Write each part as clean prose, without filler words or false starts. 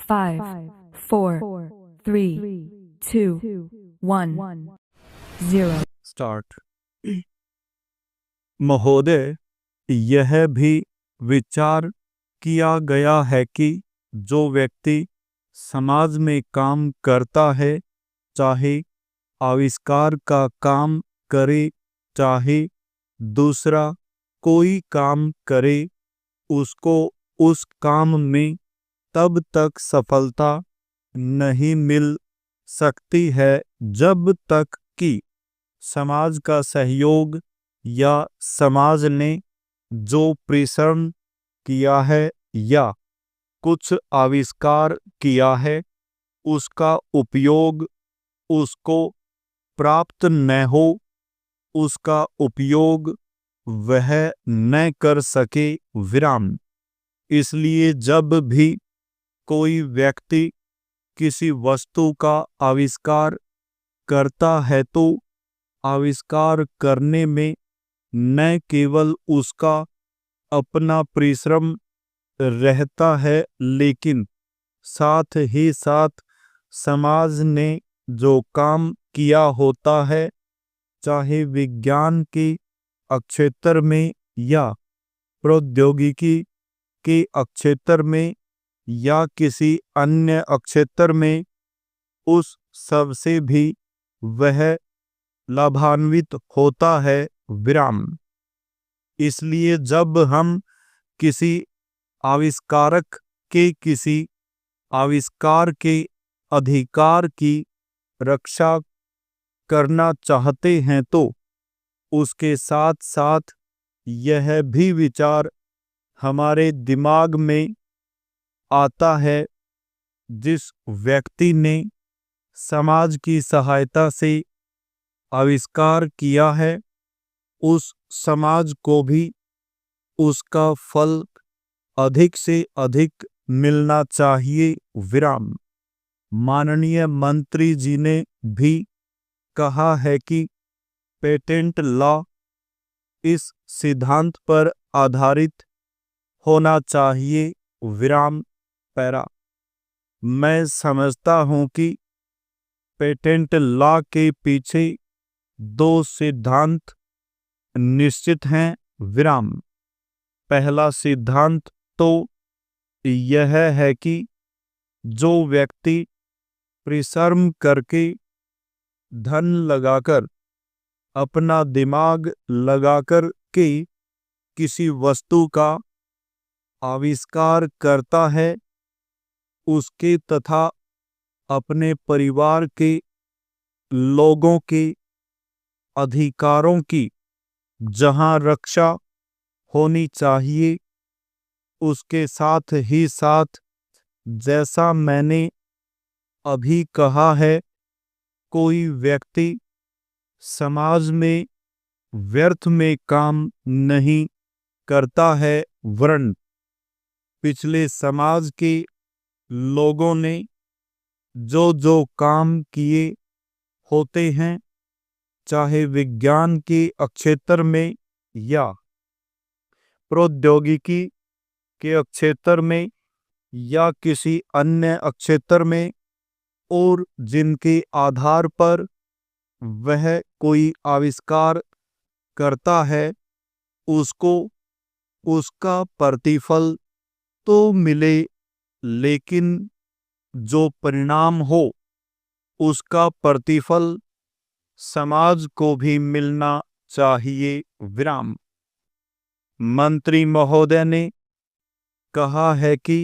5, 4, 3, 2, 1, 0. Start. महोदय, यह भी विचार किया गया है कि जो व्यक्ति समाज में काम करता है, चाहे आविष्कार का काम करे, चाहे दूसरा कोई काम करे, उसको उस काम में तब तक सफलता नहीं मिल सकती है जब तक कि समाज का सहयोग या समाज ने जो परिश्रम किया है या कुछ आविष्कार किया है उसका उपयोग उसको प्राप्त न हो, उसका उपयोग वह न कर सके। विराम। इसलिए जब भी कोई व्यक्ति किसी वस्तु का आविष्कार करता है तो आविष्कार करने में न केवल उसका अपना परिश्रम रहता है, लेकिन साथ ही साथ समाज ने जो काम किया होता है, चाहे विज्ञान के क्षेत्र में या प्रौद्योगिकी के क्षेत्र में या किसी अन्य क्षेत्र में, उस सब से भी वह लाभान्वित होता है। विराम। इसलिए जब हम किसी आविष्कारक के किसी आविष्कार के अधिकार की रक्षा करना चाहते हैं तो उसके साथ साथ यह भी विचार हमारे दिमाग में आता है, जिस व्यक्ति ने समाज की सहायता से आविष्कार किया है, उस समाज को भी उसका फल अधिक से अधिक मिलना चाहिए। विराम। माननीय मंत्री जी ने भी कहा है कि पेटेंट लॉ इस सिद्धांत पर आधारित होना चाहिए। विराम। पैरा। मैं समझता हूं कि पेटेंट लॉ के पीछे दो सिद्धांत निश्चित हैं। विराम। पहला सिद्धांत तो यह है कि जो व्यक्ति परिश्रम करके धन लगाकर अपना दिमाग लगाकर के किसी वस्तु का आविष्कार करता है, उसके तथा अपने परिवार के लोगों के अधिकारों की जहां रक्षा होनी चाहिए, उसके साथ ही साथ जैसा मैंने अभी कहा है, कोई व्यक्ति समाज में व्यर्थ में काम नहीं करता है, वरन पिछले समाज के लोगों ने जो जो काम किए होते हैं, चाहे विज्ञान के क्षेत्र में या प्रौद्योगिकी के क्षेत्र में या किसी अन्य क्षेत्र में, और जिनके आधार पर वह कोई आविष्कार करता है, उसको उसका प्रतिफल तो मिले, लेकिन जो परिणाम हो उसका प्रतिफल समाज को भी मिलना चाहिए। विराम। मंत्री महोदय ने कहा है कि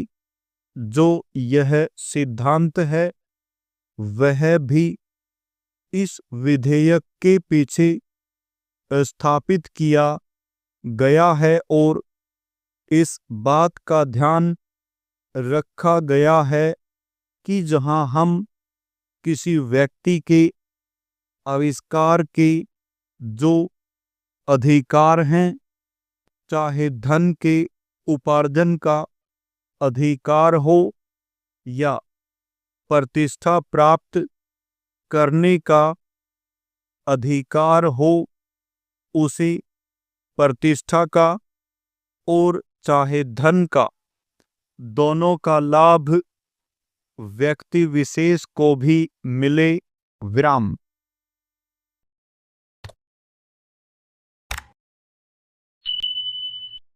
जो यह सिद्धांत है वह भी इस विधेयक के पीछे स्थापित किया गया है और इस बात का ध्यान रखा गया है कि जहां हम किसी व्यक्ति के आविष्कार के जो अधिकार हैं, चाहे धन के उपार्जन का अधिकार हो या प्रतिष्ठा प्राप्त करने का अधिकार हो, उसे प्रतिष्ठा का और चाहे धन का, दोनों का लाभ व्यक्ति विशेष को भी मिले विराम।